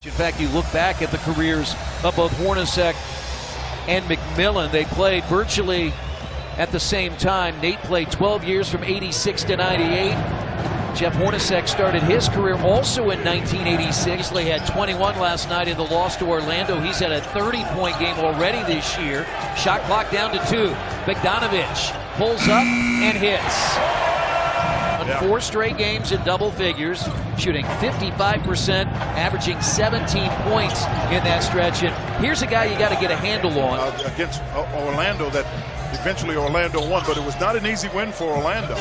In fact, you look back at the careers of both Hornacek and McMillan. They played virtually at the same time. Nate played 12 years from 86 to 98. Jeff Hornacek started his career also in 1986. He had 21 last night in the loss to Orlando. He's had a 30-point game already this year. Shot clock down to 2. Bogdanovich pulls up and hits. On 4 straight games in double figures, shooting 55%, averaging 17 points in that stretch. And here's a guy you got to get a handle on. Against Orlando, that eventually Orlando won, but it was not an easy win for Orlando.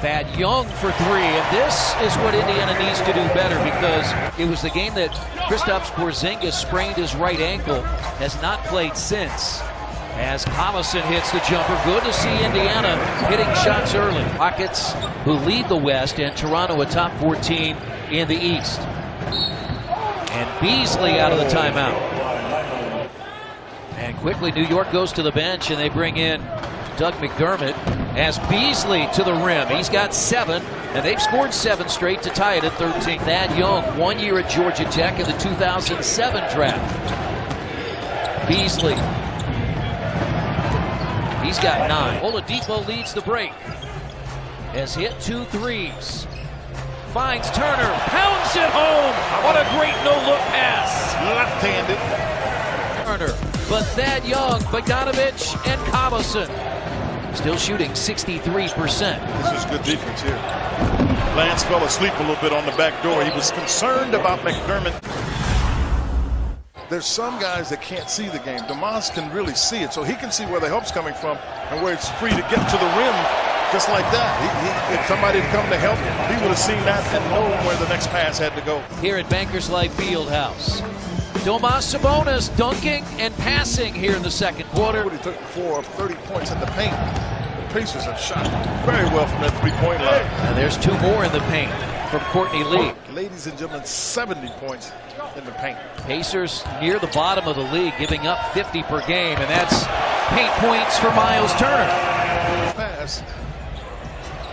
Thad Young for 3, and this is what Indiana needs to do better, because it was the game that Kristaps Porzingis sprained his right ankle, has not played since. As Collison hits the jumper. Good to see Indiana hitting shots early. Rockets, who lead the West, and Toronto atop 14 in the East. And Beasley out of the timeout. And quickly New York goes to the bench, and they bring in Doug McDermott as Beasley to the rim. He's got 7, and they've scored 7 straight to tie it at 13. Thad Young, 1 year at Georgia Tech in the 2007 draft. Beasley. He's got 9. Oladipo leads the break. Has hit 2 threes. Finds Turner. Pounds it home. What a great no-look pass. Left-handed. Turner. But Thad Young, Bogdanovich, and Collison still shooting 63%. This is good defense here. Lance fell asleep a little bit on the back door. He was concerned about McDermott. There's some guys that can't see the game. DeMoss can really see it, so he can see where the help's coming from and where it's free to get to the rim just like that. If somebody had come to help, he would have seen that and known where the next pass had to go. Here at Bankers Life Fieldhouse, Domas Sabonis dunking and passing here in the second quarter. He took 4 of 30 points in the paint. The Pacers have shot very well from that three-point line. And there's 2 more in the paint from Courtney Lee. Ladies and gentlemen, 70 points in the paint. Pacers near the bottom of the league, giving up 50 per game, and that's paint points for Miles Turner. Pass.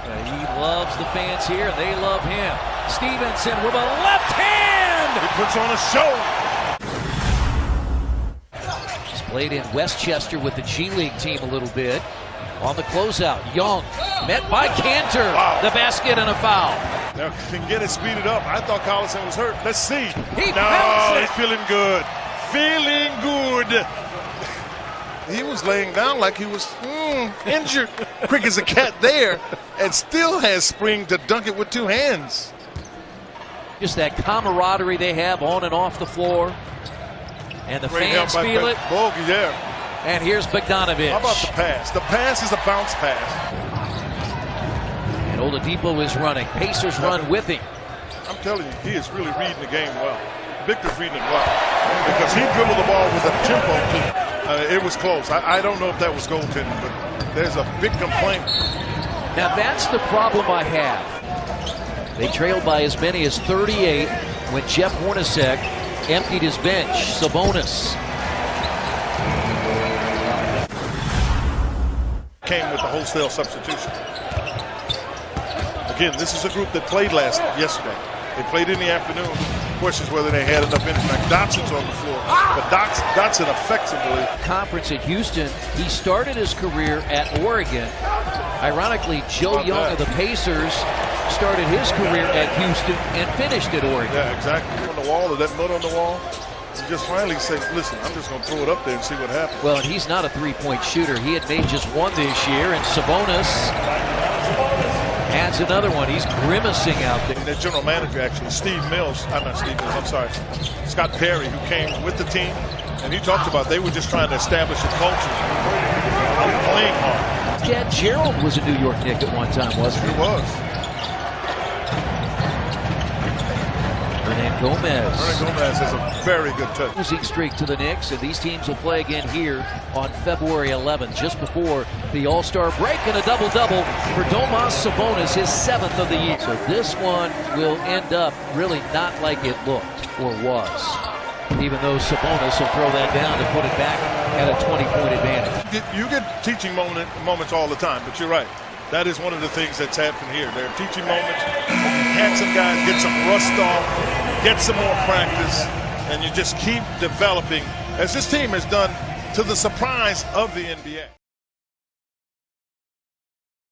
He loves the fans here, and they love him. Stevenson with a left hand! He puts on a show. He's played in Westchester with the G League team a little bit. On the closeout, Young met by Cantor. Wow. The basket and a foul. Now can get it speeded up. I thought Collison was hurt. Let's see. No, he's feeling good. Feeling good. He was laying down like he was injured. Quick as a cat there, and still has spring to dunk it with 2 hands. Just that camaraderie they have on and off the floor. And the fans feel it. Bogey there. And here's Bogdanovich. How about the pass? The pass is a bounce pass. And Oladipo is running. Pacers run with him. I'm telling you, he is really reading the game well. Victor's reading it well. Because he dribbled the ball with a tempo too. It was close. I don't know if that was goaltending, but there's a big complaint. Now that's the problem I have. They trailed by as many as 38 when Jeff Hornacek emptied his bench. Sabonis came with the wholesale substitution. Again, this is a group that played yesterday. They played in the afternoon. Questions whether they had enough energy. Now Dotson's on the floor, but Dotson effectively. Conference at Houston. He started his career at Oregon. Ironically, Joe Young of the Pacers started his career at Houston and finished at Oregon. Yeah, exactly. On the wall, or that mud on the wall. You just finally say, listen, I'm just going to throw it up there and see what happens. Well, and he's not a 3-point shooter. He had made just 1 this year, and Sabonis adds another one. He's grimacing out there. And the general manager, actually, Scott Perry, who came with the team, and he talked about they were just trying to establish a culture of playing hard. Chad Gerald was a New York Knick at one time, wasn't he? He was. Hernan Gomez has a very good touch. Losing streak to the Knicks, and these teams will play again here on February 11th, just before the All-Star break, and a double-double for Domas Sabonis, his 7th of the year. So this one will end up really not like it looked or was, even though Sabonis will throw that down to put it back at a 20-point advantage. You get teaching moments all the time, but you're right. That is one of the things that's happened here. There are teaching moments. Had some guys get some rust off, get some more practice, and you just keep developing, as this team has done to the surprise of the NBA.